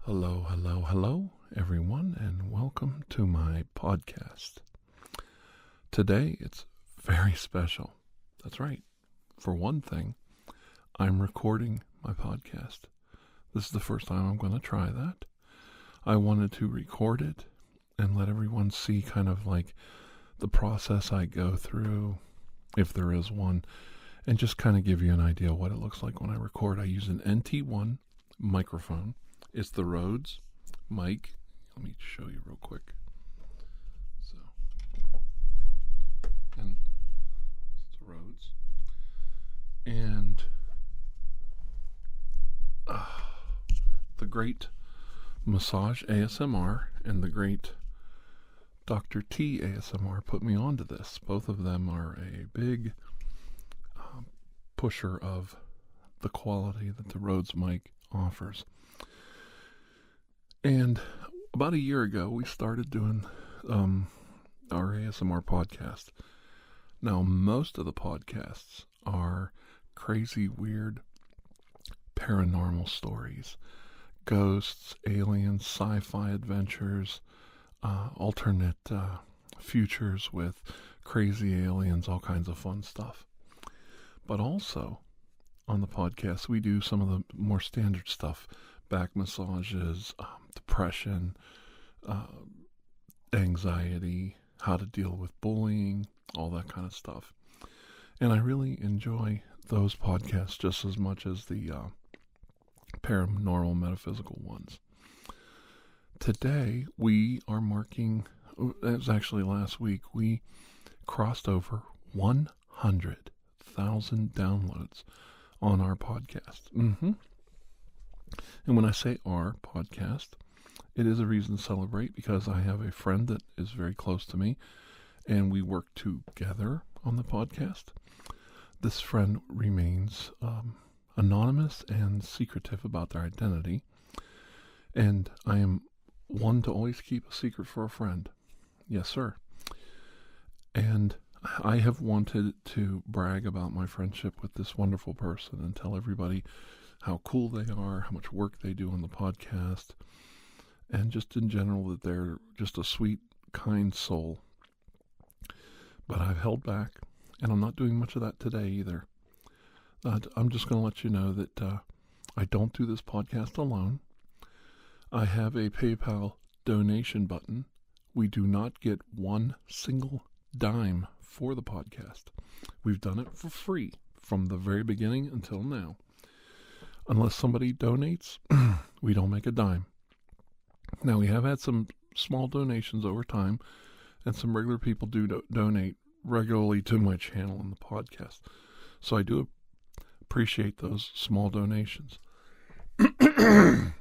Hello, hello, hello, everyone, and welcome to my podcast. Today, it's very special. That's right. For one thing, I'm recording my podcast. This is the first time I'm going to try that. I wanted to record it and let everyone see kind of like the process I go through, if there is one, and just kind of give you an idea of what it looks like when I record. I use an NT1 microphone. It's the Rhodes mic. Let me show you real quick. And it's the Rhodes. And the great Massage ASMR and the great Dr. T ASMR put me onto this. Both of them are a big pusher of the quality that the Rhodes mic offers. And about a year ago, we started doing our ASMR podcast. Now, most of the podcasts are crazy, weird, paranormal stories, ghosts, aliens, sci-fi adventures, alternate futures with crazy aliens, all kinds of fun stuff. But also, on the podcast, we do some of the more standard stuff. Back massages, depression, anxiety, how to deal with bullying, all that kind of stuff. And I really enjoy those podcasts just as much as the paranormal metaphysical ones. Today, we are marking, it was actually last week, we crossed over 100,000 downloads on our podcast. And when I say our podcast, it is a reason to celebrate because I have a friend that is very close to me and we work together on the podcast. This friend remains anonymous and secretive about their identity, and I am one to always keep a secret for a friend. Yes, sir. And I have wanted to brag about my friendship with this wonderful person and tell everybody how cool they are, how much work they do on the podcast, and just in general that they're just a sweet, kind soul. But I've held back, and I'm not doing much of that today either. I'm just going to let you know that I don't do this podcast alone. I have a PayPal donation button. We do not get one single dime for the podcast. We've done it for free from the very beginning until now. Unless somebody donates, we don't make a dime. Now, we have had some small donations over time, and some regular people do donate regularly to my channel and the podcast. So I do appreciate those small donations. And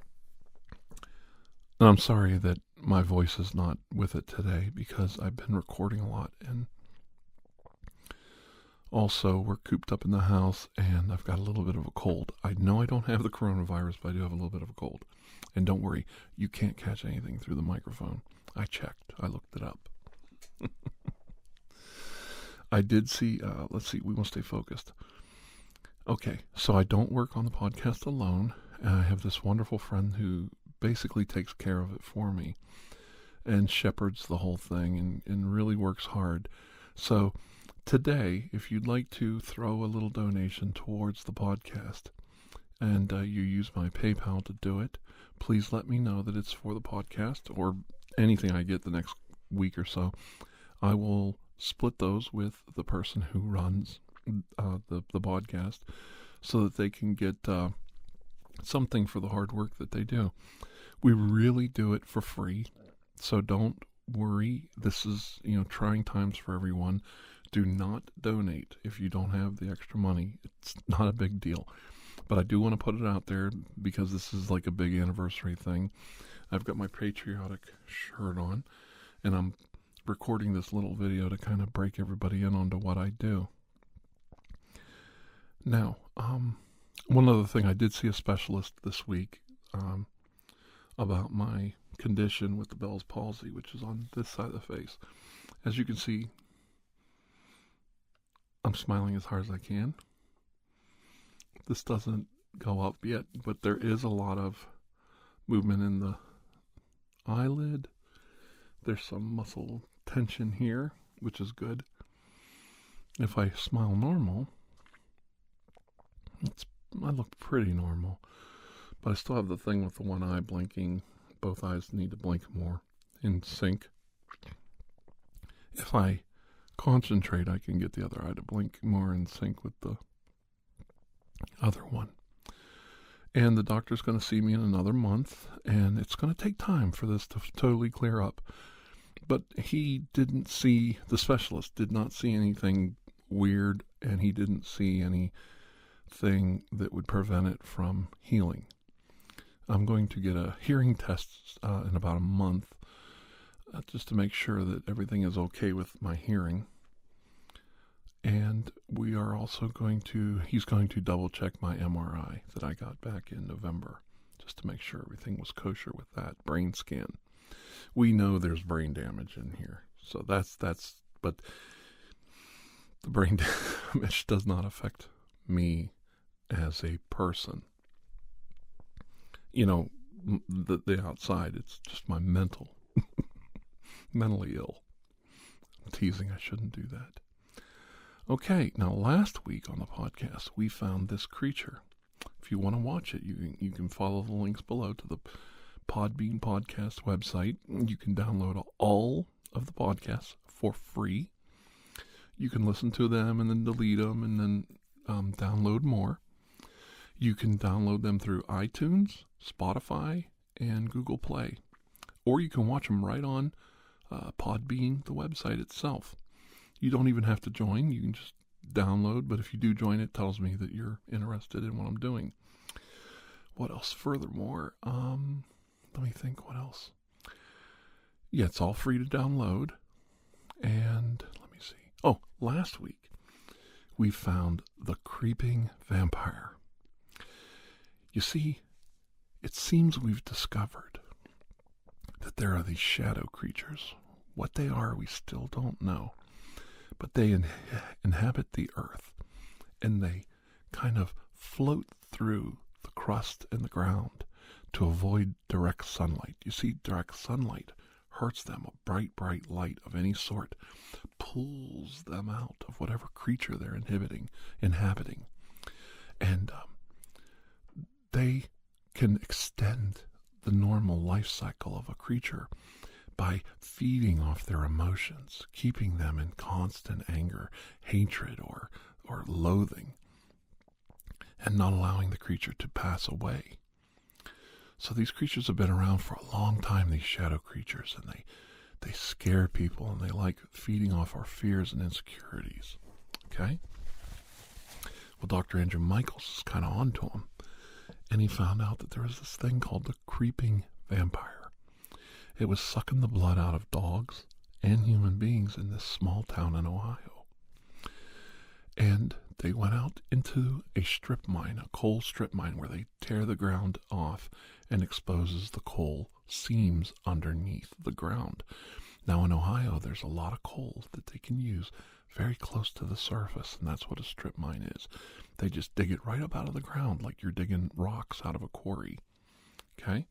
I'm sorry that my voice is not with it today because I've been recording a lot, and also, we're cooped up in the house, and I've got a little bit of a cold. I know I don't have the coronavirus, but I do have a little bit of a cold. And don't worry, you can't catch anything through the microphone. I checked. I looked it up. I did see, let's see, we must stay focused. Okay, so I don't work on the podcast alone. I have this wonderful friend who basically takes care of it for me and shepherds the whole thing and really works hard. So today, if you'd like to throw a little donation towards the podcast and you use my PayPal to do it, please let me know that it's for the podcast or anything I get the next week or so. I will split those with the person who runs the podcast so that they can get something for the hard work that they do. We really do it for free, so don't worry. This is, trying times for everyone. Do not donate if you don't have the extra money. It's not a big deal. But I do want to put it out there because this is like a big anniversary thing. I've got my patriotic shirt on, and I'm recording this little video to kind of break everybody in onto what I do. Now, one other thing, I did see a specialist this week about my condition with the Bell's palsy, which is on this side of the face. As you can see, I'm smiling as hard as I can. This doesn't go up yet, but there is a lot of movement in the eyelid. There's some muscle tension here, which is good. If I smile normal, I look pretty normal. But I still have the thing with the one eye blinking. Both eyes need to blink more in sync. If I concentrate, I can get the other eye to blink more in sync with the other one. And the doctor's going to see me in another month, and it's going to take time for this to totally clear up. But the specialist did not see anything weird, and he didn't see anything that would prevent it from healing. I'm going to get a hearing test in about a month, just to make sure that everything is okay with my hearing. And we are also he's going to double check my MRI that I got back in November, just to make sure everything was kosher with that brain scan. We know there's brain damage in here. So but the brain damage does not affect me as a person. The outside, it's just my mentally ill. I'm teasing, I shouldn't do that. Okay, now last week on the podcast, we found this creature. If you want to watch it, you can follow the links below to the Podbean podcast website. You can download all of the podcasts for free. You can listen to them and then delete them and then download more. You can download them through iTunes, Spotify, and Google Play. Or you can watch them right on Podbean, the website itself. You don't even have to join. You can just download, but if you do join, it tells me that you're interested in what I'm doing. What else? Furthermore, let me think what else. Yeah, it's all free to download. And let me see. Oh, last week we found the creeping vampire. You see, it seems we've discovered that there are these shadow creatures. What they are, we still don't know. But they inhabit the earth, and they kind of float through the crust and the ground to avoid direct sunlight. You see, direct sunlight hurts them. A bright, bright light of any sort pulls them out of whatever creature they're inhabiting. And they can extend the normal life cycle of a creature by feeding off their emotions, keeping them in constant anger, hatred, or loathing, and not allowing the creature to pass away. So these creatures have been around for a long time, these shadow creatures, and they scare people, and they like feeding off our fears and insecurities. Okay? Well, Dr. Andrew Michaels is kind of onto them, and he found out that there was this thing called the creeping vampire. It was sucking the blood out of dogs and human beings in this small town in Ohio. And they went out into a strip mine, a coal strip mine, where they tear the ground off and exposes the coal seams underneath the ground. Now in Ohio, there's a lot of coal that they can use very close to the surface, and that's what a strip mine is. They just dig it right up out of the ground like you're digging rocks out of a quarry. Okay?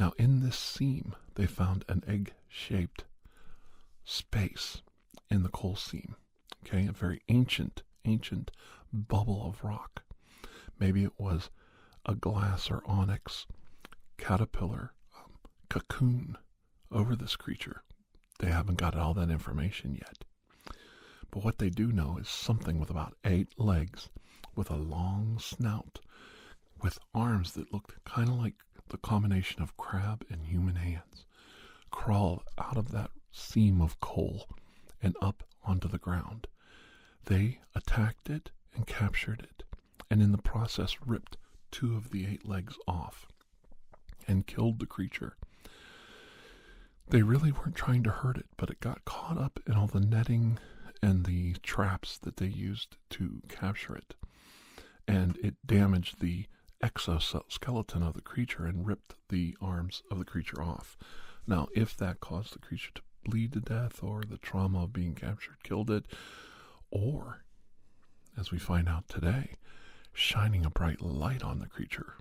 Now, in this seam, they found an egg-shaped space in the coal seam. Okay, a very ancient bubble of rock. Maybe it was a glass or onyx caterpillar cocoon over this creature. They haven't got all that information yet. But what they do know is something with about 8 legs, with a long snout, with arms that looked kind of like the combination of crab and human hands, crawled out of that seam of coal and up onto the ground. They attacked it and captured it, and in the process ripped 2 of the 8 legs off and killed the creature. They really weren't trying to hurt it, but it got caught up in all the netting and the traps that they used to capture it, and it damaged the exoskeleton of the creature and ripped the arms of the creature off. Now, if that caused the creature to bleed to death, or the trauma of being captured killed it, or, as we find out today, shining a bright light on the creature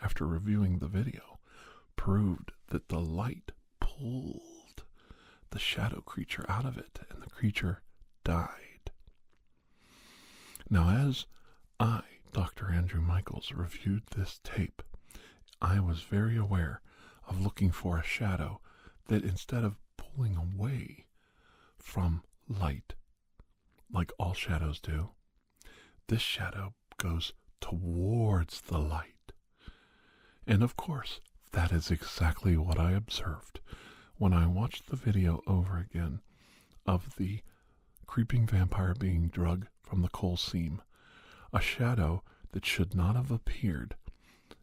after reviewing the video proved that the light pulled the shadow creature out of it, and the creature died. Now, as I, Dr. Andrew Michaels, reviewed this tape, I was very aware of looking for a shadow that, instead of pulling away from light, like all shadows do, this shadow goes towards the light. And of course, that is exactly what I observed when I watched the video over again of the creeping vampire being dragged from the coal seam. A shadow that should not have appeared,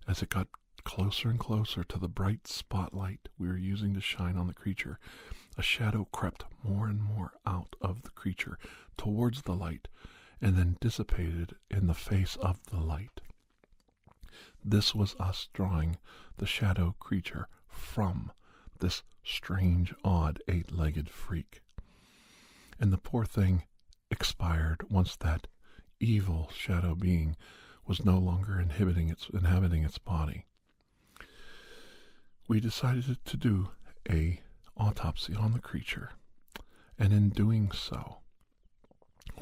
as it got closer and closer to the bright spotlight we were using to shine on the creature, a shadow crept more and more out of the creature towards the light, and then dissipated in the face of the light. This was us drawing the shadow creature from this strange, odd, 8-legged freak. And the poor thing expired once that evil shadow being was no longer inhabiting its body. We decided to do an autopsy on the creature, and in doing so,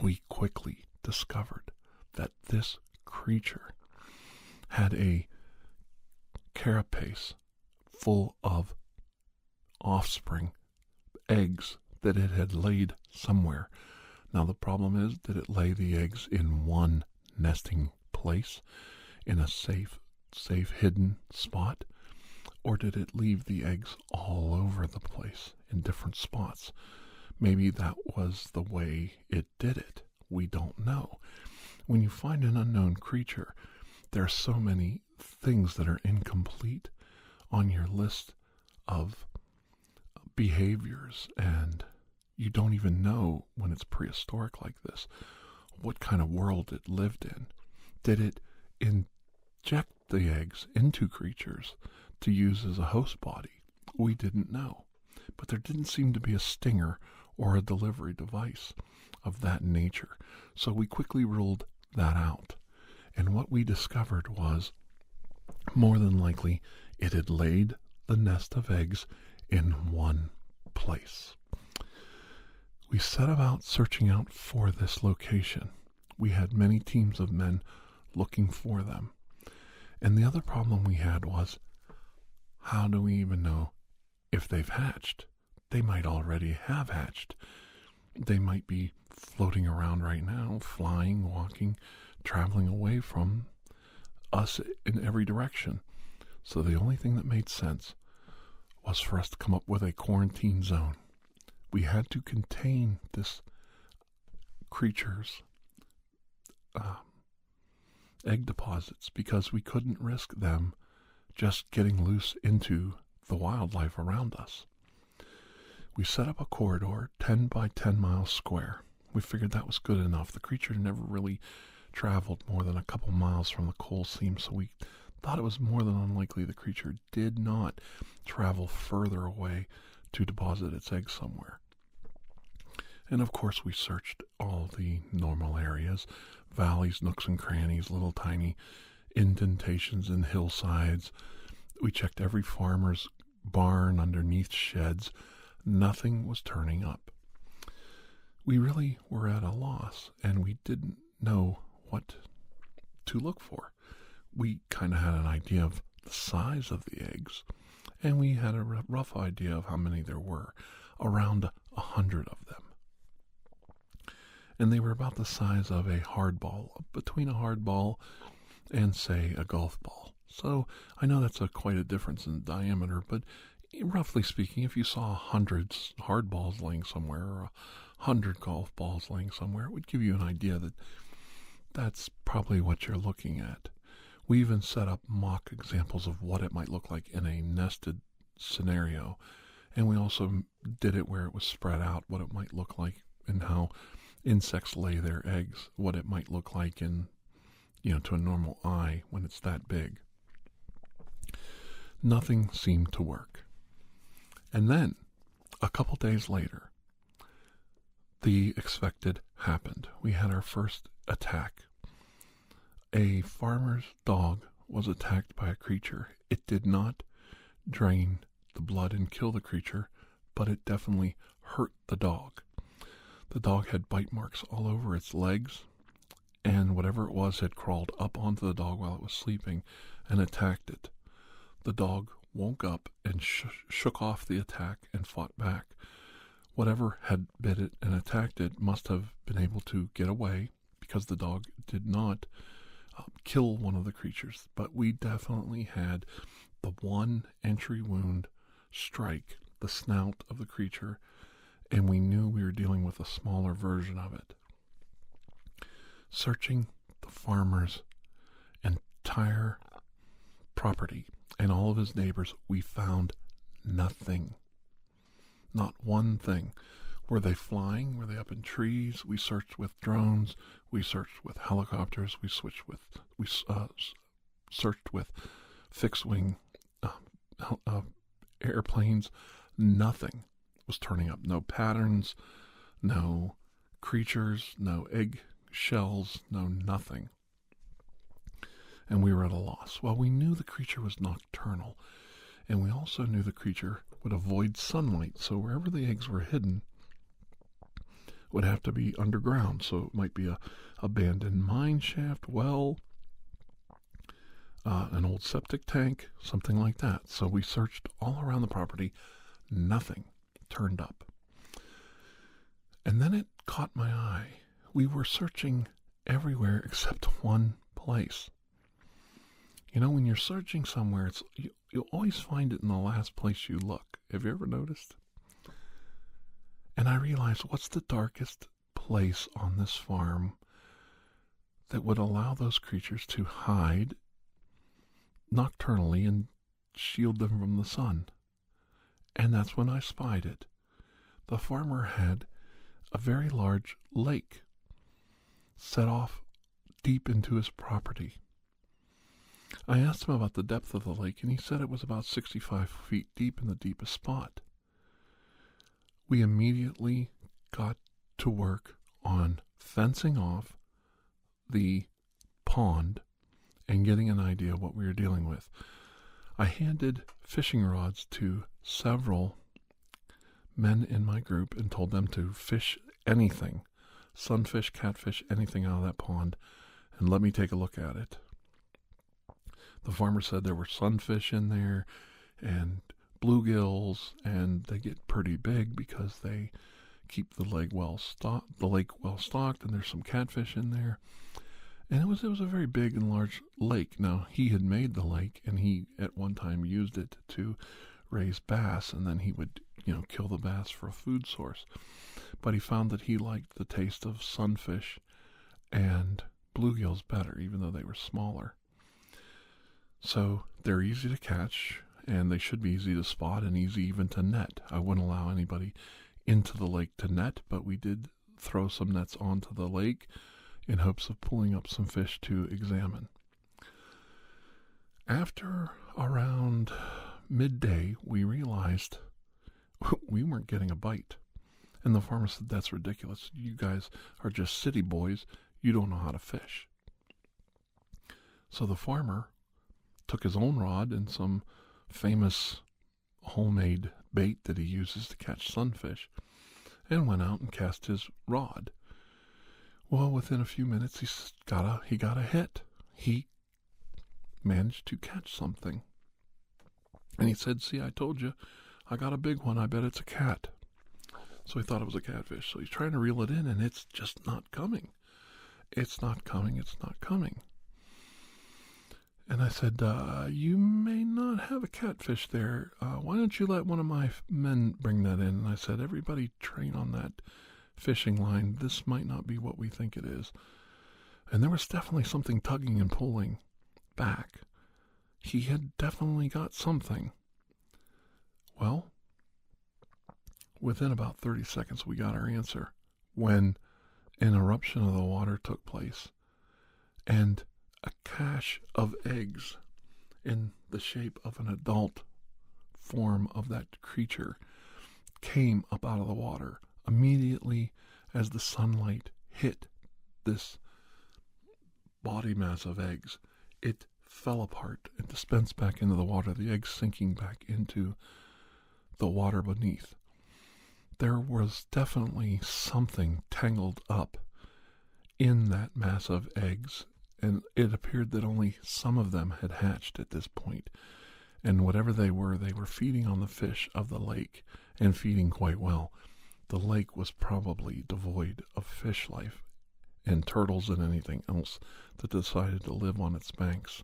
we quickly discovered that this creature had a carapace full of offspring, eggs that it had laid somewhere. Now, the problem is, did it lay the eggs in one nesting place, in a safe hidden spot, or did it leave the eggs all over the place in different spots? Maybe that was the way it did it. We don't know. When you find an unknown creature, there are so many things that are incomplete on your list of behaviors, and you don't even know, when it's prehistoric like this, what kind of world it lived in. Did it inject the eggs into creatures to use as a host body? We didn't know. But there didn't seem to be a stinger or a delivery device of that nature. So we quickly ruled that out. And what we discovered was, more than likely, it had laid the nest of eggs in one place. We set about searching out for this location. We had many teams of men looking for them. And the other problem we had was, how do we even know if they've hatched? They might already have hatched. They might be floating around right now, flying, walking, traveling away from us in every direction. So the only thing that made sense was for us to come up with a quarantine zone. We had to contain this creature's egg deposits, because we couldn't risk them just getting loose into the wildlife around us. We set up a corridor 10 by 10 miles square. We figured that was good enough. The creature never really traveled more than a couple miles from the coal seam, so we thought it was more than unlikely the creature did not travel further away to deposit its eggs somewhere. And of course, we searched all the normal areas, valleys, nooks and crannies, little tiny indentations in hillsides. We checked every farmer's barn, underneath sheds. Nothing was turning up. We really were at a loss, and we didn't know what to look for. We kind of had an idea of the size of the eggs, and we had a rough idea of how many there were, around 100 of them. And they were about the size of a hard ball, between a hard ball and, say, a golf ball. So I know that's quite a difference in diameter, but roughly speaking, if you saw 100 hard balls laying somewhere or 100 golf balls laying somewhere, it would give you an idea that that's probably what you're looking at. We even set up mock examples of what it might look like in a nested scenario, and we also did it where it was spread out, what it might look like and how insects lay their eggs, what it might look like in, to a normal eye when it's that big. Nothing seemed to work. And then, a couple days later, the expected happened. We had our first attack. A farmer's dog was attacked by a creature. It did not drain the blood and kill the creature, but it definitely hurt the dog. The dog had bite marks all over its legs, and whatever it was had crawled up onto the dog while it was sleeping and attacked it. The dog woke up and shook off the attack and fought back. Whatever had bit it and attacked it must have been able to get away, because the dog did not kill one of the creatures. But we definitely had the one entry wound strike the snout of the creature, and we knew we were dealing with a smaller version of it. Searching the farmer's entire property and all of his neighbors, we found nothing. Not one thing. Were they flying? Were they up in trees? We searched with drones. We searched with helicopters. We searched with fixed-wing airplanes. Nothing was turning up. No patterns, no creatures, no egg shells, no nothing. And we were at a loss. Well, we knew the creature was nocturnal, and we also knew the creature would avoid sunlight, so wherever the eggs were hidden would have to be underground. So it might be a abandoned mine shaft, well, an old septic tank, something like that. So we searched all around the property. Nothing turned up. And then it caught my eye. We were searching everywhere except one place. You know, when you're searching somewhere, you'll always find it in the last place you look. Have you ever noticed? And I realized, what's the darkest place on this farm that would allow those creatures to hide nocturnally and shield them from the sun? And that's when I spied it. The farmer had a very large lake set off deep into his property. I asked him about the depth of the lake, and he said it was about 65 feet deep in the deepest spot. We immediately got to work on fencing off the pond and getting an idea of what we were dealing with. I handed fishing rods to several men in my group and told them to fish anything, sunfish, catfish, anything out of that pond, and let me take a look at it. The farmer said there were sunfish in there and bluegills, and they get pretty big because they keep the lake well stocked, and there's some catfish in there. And it was a very big and large lake. Now, he had made the lake, and he at one time used it to raise bass, and then he would, kill the bass for a food source. But he found that he liked the taste of sunfish and bluegills better, even though they were smaller. So they're easy to catch, and they should be easy to spot and easy even to net. I wouldn't allow anybody into the lake to net, but we did throw some nets onto the lake in hopes of pulling up some fish to examine. After around midday, we realized we weren't getting a bite. And the farmer said, "That's ridiculous. You guys are just city boys. You don't know how to fish." So the farmer took his own rod and some famous homemade bait that he uses to catch sunfish and went out and cast his rod. Well, within a few minutes, he got a hit. He managed to catch something. And he said, "See, I told you, I got a big one. I bet it's a cat." So he thought it was a catfish. So he's trying to reel it in, and it's just not coming. It's not coming. And I said, "You may not have a catfish there. Why don't you let one of my men bring that in?" And I said, "Everybody train on that fishing line. This might not be what we think it is." And there was definitely something tugging and pulling back. He had definitely got something. Well, within about 30 seconds, we got our answer when an eruption of the water took place, and a cache of eggs in the shape of an adult form of that creature came up out of the water. Immediately as the sunlight hit this body mass of eggs, it fell apart and dispensed back into the water, the eggs sinking back into the water beneath. There was definitely something tangled up in that mass of eggs, and it appeared that only some of them had hatched at this point. And whatever they were feeding on the fish of the lake, and feeding quite well. The lake was probably devoid of fish life and turtles and anything else that decided to live on its banks.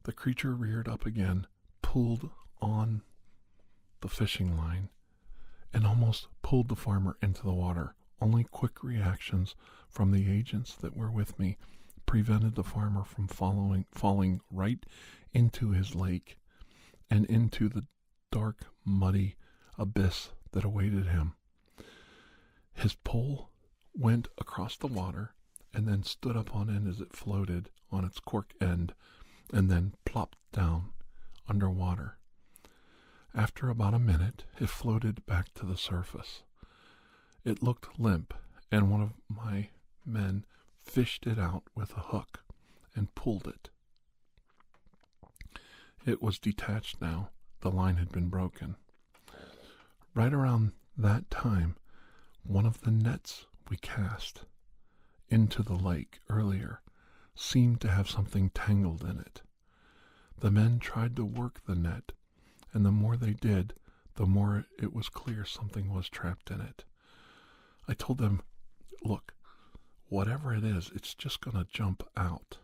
The creature reared up again, pulled on the fishing line, and almost pulled the farmer into the water. Only quick reactions from the agents that were with me prevented the farmer from falling right into his lake and into the dark, muddy abyss that awaited him. His pole went across the water and then stood up on end as it floated on its cork end and then plopped down underwater. After about a minute, it floated back to the surface. It looked limp, and one of my men fished it out with a hook and pulled it. It was detached now. The line had been broken. Right around that time, one of the nets we cast into the lake earlier seemed to have something tangled in it. The men tried to work the net, and the more they did, the more it was clear something was trapped in it. I told them, look, whatever it is, it's just going to jump out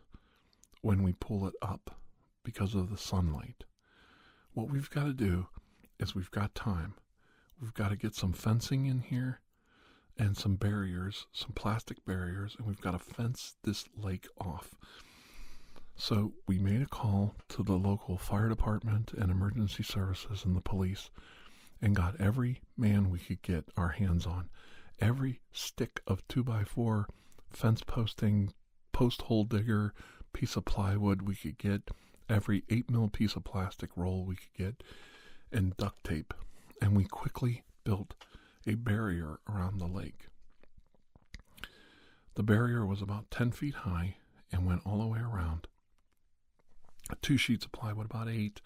when we pull it up because of the sunlight. What we've got to do is we've got time. We've got to get some fencing in here and some barriers, some plastic barriers, and we've got to fence this lake off. So we made a call to the local fire department and emergency services and the police and got every man we could get our hands on. Every stick of 2x4 fence posting, post hole digger, piece of plywood we could get, every 8mm piece of plastic roll we could get, and duct tape. And we quickly built a barrier around the lake. The barrier was about 10 feet high and went all the way around. 2 sheets of plywood, about 8,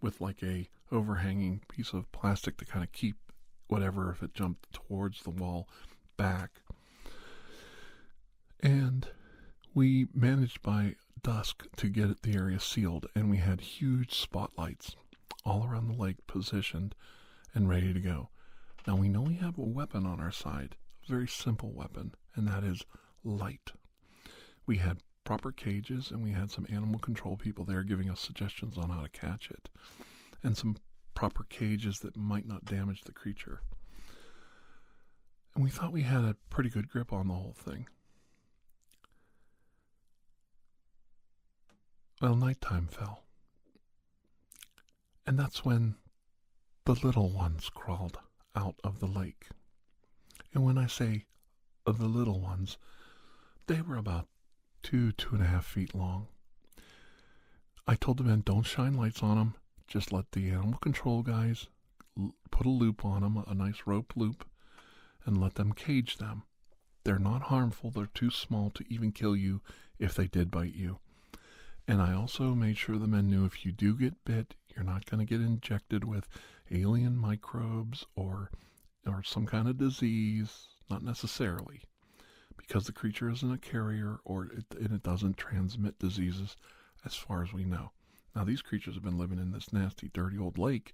with like a overhanging piece of plastic to kind of keep whatever, if it jumped towards the wall, back. And we managed by dusk to get the area sealed, and we had huge spotlights all around the lake positioned and ready to go. Now we know we have a weapon on our side, a very simple weapon, and that is light. We had proper cages, and we had some animal control people there giving us suggestions on how to catch it, and some proper cages that might not damage the creature. And we thought we had a pretty good grip on the whole thing. Well, nighttime fell. And that's when the little ones crawled out of the lake. And when I say the little ones, they were about 2.5 feet long. I told the men, don't shine lights on them. Just let the animal control guys put a loop on them, a nice rope loop, and let them cage them. They're not harmful. They're too small to even kill you if they did bite you. And I also made sure the men knew if you do get bit, you're not going to get injected with alien microbes or some kind of disease, not necessarily, because the creature isn't a carrier and it doesn't transmit diseases as far as we know. Now, these creatures have been living in this nasty, dirty old lake,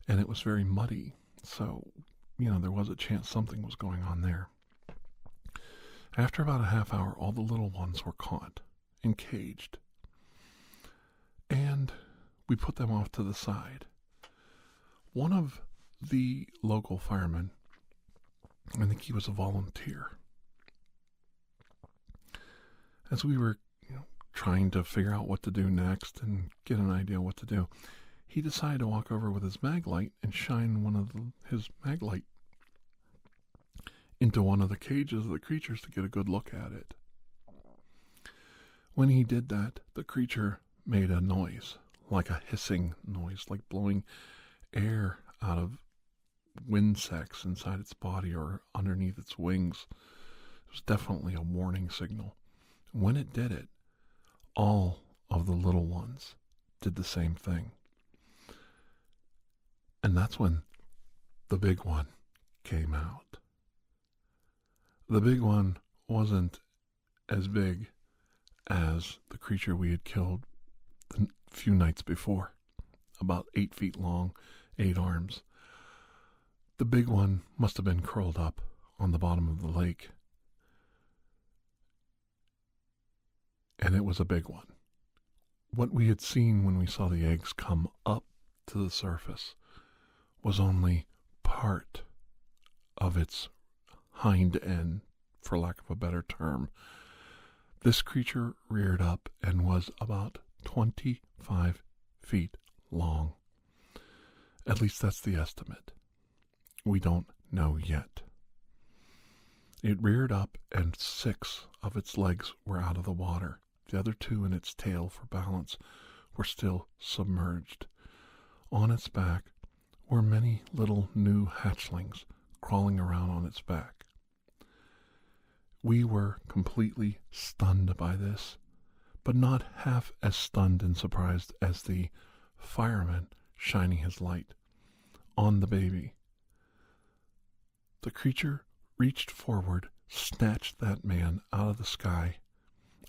and it was very muddy, so, there was a chance something was going on there. After about a half hour, all the little ones were caught and caged, and we put them off to the side. One of the local firemen, I think he was a volunteer, as we were trying to figure out what to do next and get an idea what to do, he decided to walk over with his mag light and shine his mag light into one of the cages of the creatures to get a good look at it. When he did that, the creature made a noise, like a hissing noise, like blowing air out of wind sacs inside its body or underneath its wings. It was definitely a warning signal. When it did it, all of the little ones did the same thing. And that's when the big one came out. The big one wasn't as big as the creature we had killed a few nights before, about 8 feet long, 8 arms. The big one must have been curled up on the bottom of the lake. And it was a big one. What we had seen when we saw the eggs come up to the surface was only part of its hind end, for lack of a better term. This creature reared up and was about 25 feet long. At least that's the estimate. We don't know yet. It reared up and 6 of its legs were out of the water. The other 2 in its tail for balance were still submerged. On its back were many little new hatchlings crawling around on its back. We were completely stunned by this, but not half as stunned and surprised as the fireman shining his light on the baby. The creature reached forward, snatched that man out of the sky,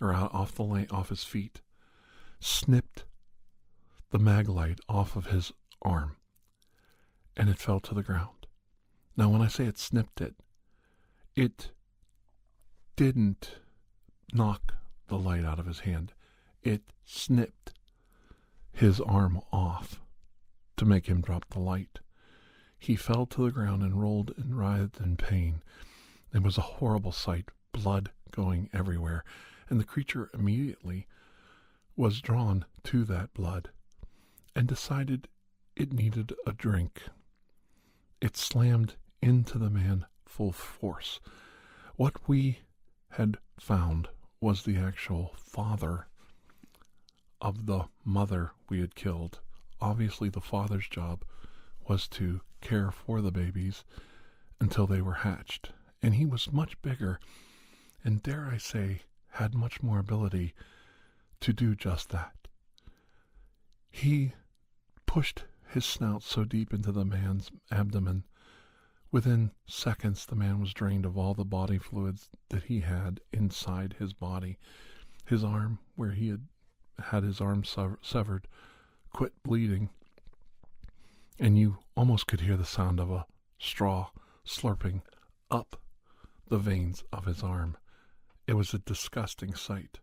or off his feet, snipped the mag light off of his arm, and it fell to the ground. Now, when I say it snipped it, it didn't knock the light out of his hand. It snipped his arm off to make him drop the light. He fell to the ground and rolled and writhed in pain. It was a horrible sight, blood going everywhere, and the creature immediately was drawn to that blood and decided it needed a drink. It slammed into the man full force. What we had found was the actual father of the mother we had killed. Obviously, the father's job was to care for the babies until they were hatched. And he was much bigger and, dare I say, had much more ability to do just that. He pushed his snout so deep into the man's abdomen, within seconds the man was drained of all the body fluids that he had inside his body. His arm, where he had his arm severed, quit bleeding, and you almost could hear the sound of a straw slurping up the veins of his arm. It was a disgusting sight.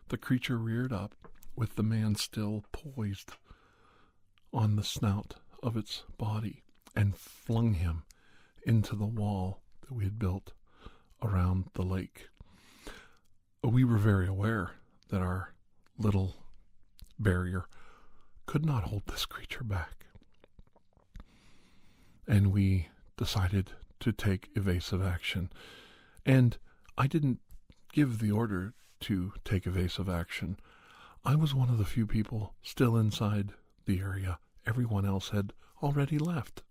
The creature reared up, with the man still poised on the snout of its body, and flung him into the wall that we had built around the lake. We were very aware that our little barrier could not hold this creature back, and we decided to take evasive action. And I didn't give the order to take evasive action. I was one of the few people still inside the area. Everyone else had already left.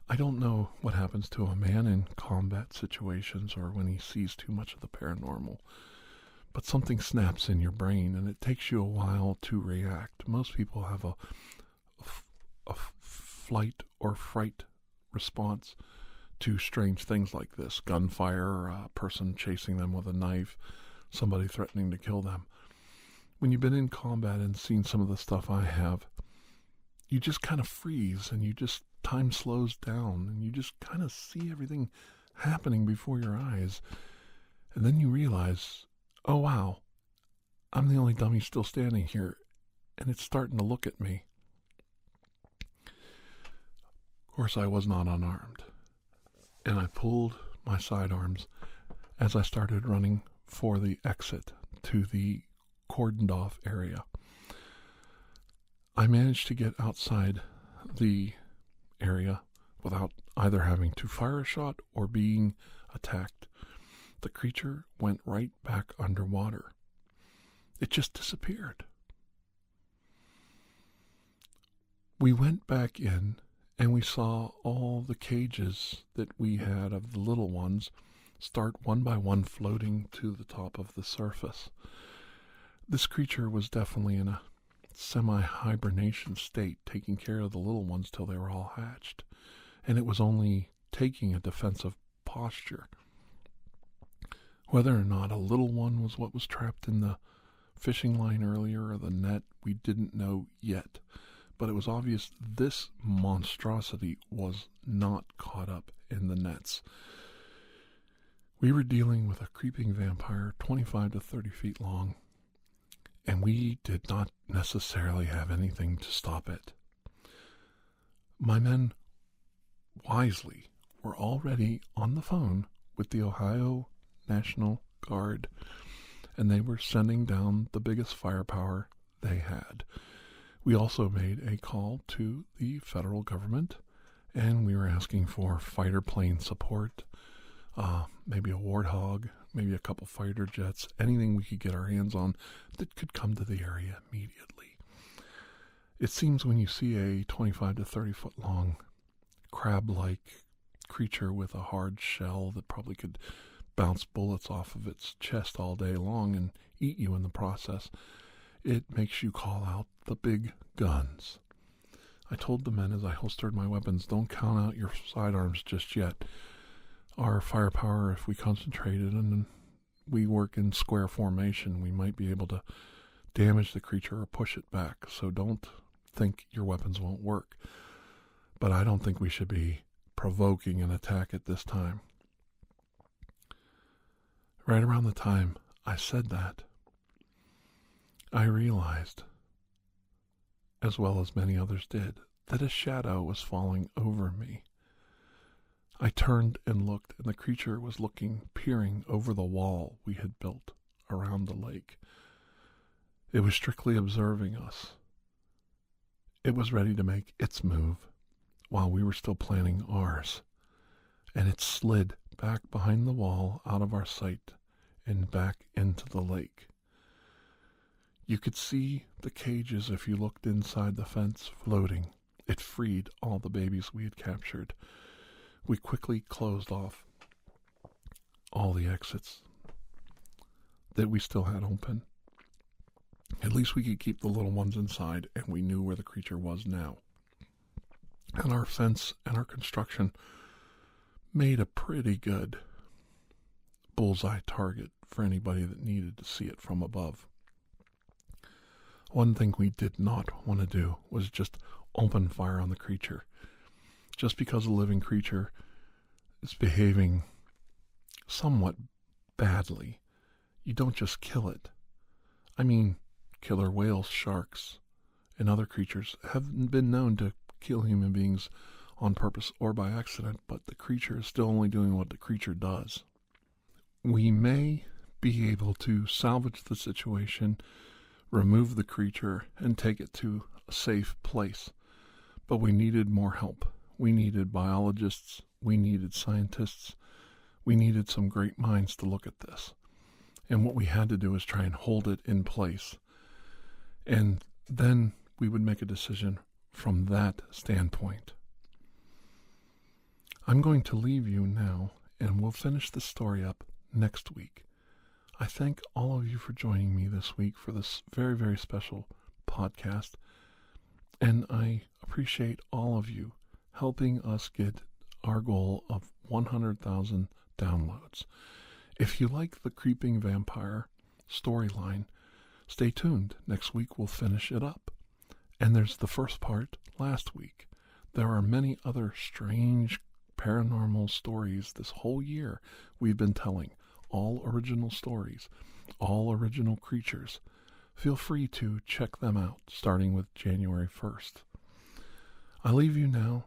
I don't know what happens to a man in combat situations or when he sees too much of the paranormal, but something snaps in your brain and it takes you a while to react. Most people have a flight or fright response to strange things like this: gunfire, a person chasing them with a knife, somebody threatening to kill them. When you've been in combat and seen some of the stuff I have, you just kind of freeze, and time slows down, and you just kind of see everything happening before your eyes. And then you realize, oh wow, I'm the only dummy still standing here, and it's starting to look at me. Of course, I was not unarmed, and I pulled my sidearms as I started running for the exit to the cordoned off area. I managed to get outside the area without either having to fire a shot or being attacked. The creature went right back underwater. It just disappeared. We went back in and we saw all the cages that we had of the little ones start one by one floating to the top of the surface. This creature was definitely in a semi-hibernation state, taking care of the little ones till they were all hatched. And it was only taking a defensive posture. Whether or not a little one was what was trapped in the fishing line earlier or the net, we didn't know yet. But it was obvious this monstrosity was not caught up in the nets. We were dealing with a creeping vampire 25 to 30 feet long, and we did not necessarily have anything to stop it. My men wisely were already on the phone with the Ohio National Guard, and they were sending down the biggest firepower they had. We also made a call to the federal government, and we were asking for fighter plane support, maybe a Warthog, maybe a couple fighter jets, anything we could get our hands on that could come to the area immediately. It seems when you see a 25 to 30 foot long crab-like creature with a hard shell that probably could bounce bullets off of its chest all day long and eat you in the process, it makes you call out the big guns. I told the men as I holstered my weapons, don't count out your sidearms just yet. Our firepower, if we concentrated and we work in square formation, we might be able to damage the creature or push it back. So don't think your weapons won't work. But I don't think we should be provoking an attack at this time. Right around the time I said that, I realized, as well as many others did, that a shadow was falling over me. I turned and looked, and the creature was peering over the wall we had built around the lake. It was strictly observing us. It was ready to make its move while we were still planning ours, and it slid back behind the wall out of our sight and back into the lake. You could see the cages if you looked inside the fence floating. It freed all the babies we had captured. We quickly closed off all the exits that we still had open. At least we could keep the little ones inside, and we knew where the creature was now. And our fence and our construction made a pretty good bullseye target for anybody that needed to see it from above. One thing we did not want to do was just open fire on the creature. Just because a living creature is behaving somewhat badly, you don't just kill it. I mean, killer whales, sharks, and other creatures have been known to kill human beings on purpose or by accident, but the creature is still only doing what the creature does. We may be able to salvage the situation, remove the creature, and take it to a safe place, but we needed more help. We needed biologists, we needed scientists, we needed some great minds to look at this. And what we had to do is try and hold it in place. And then we would make a decision from that standpoint. I'm going to leave you now, and we'll finish the story up next week. I thank all of you for joining me this week for this very, very special podcast. And I appreciate all of you helping us get our goal of 100,000 downloads. If you like the creeping vampire storyline, stay tuned. Next week we'll finish it up. And there's the first part last week. There are many other strange paranormal stories this whole year we've been telling. All original stories, all original creatures. Feel free to check them out, starting with January 1st. I leave you now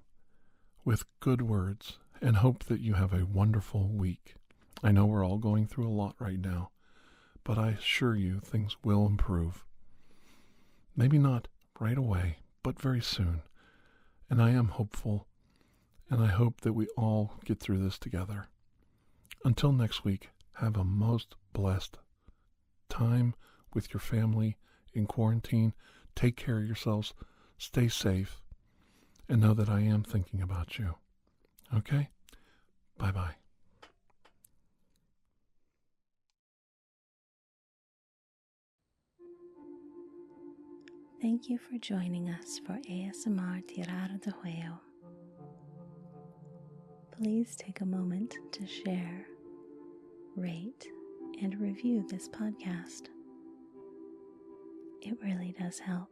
with good words and hope that you have a wonderful week. I know we're all going through a lot right now, but I assure you things will improve. Maybe not right away, but very soon. And I am hopeful, and I hope that we all get through this together. Until next week, have a most blessed time with your family in quarantine. Take care of yourselves, stay safe, and know that I am thinking about you. Okay? Bye-bye. Thank you for joining us for ASMR Tiraradeguello. Please take a moment to share, rate, and review this podcast. It really does help.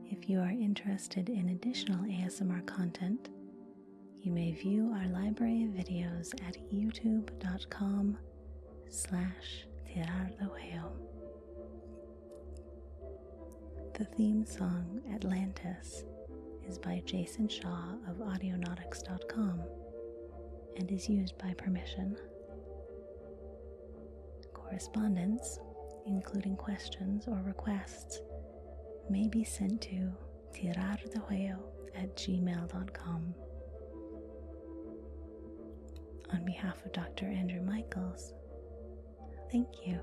If you are interested in additional ASMR content, you may view our library of videos at youtube.com/Tiraradeguello. The theme song, Atlantis, is by Jason Shaw of audionautics.com and is used by permission. Correspondence, including questions or requests, may be sent to tiraradeguello@gmail.com. On behalf of Dr. Andrew Michaels, thank you.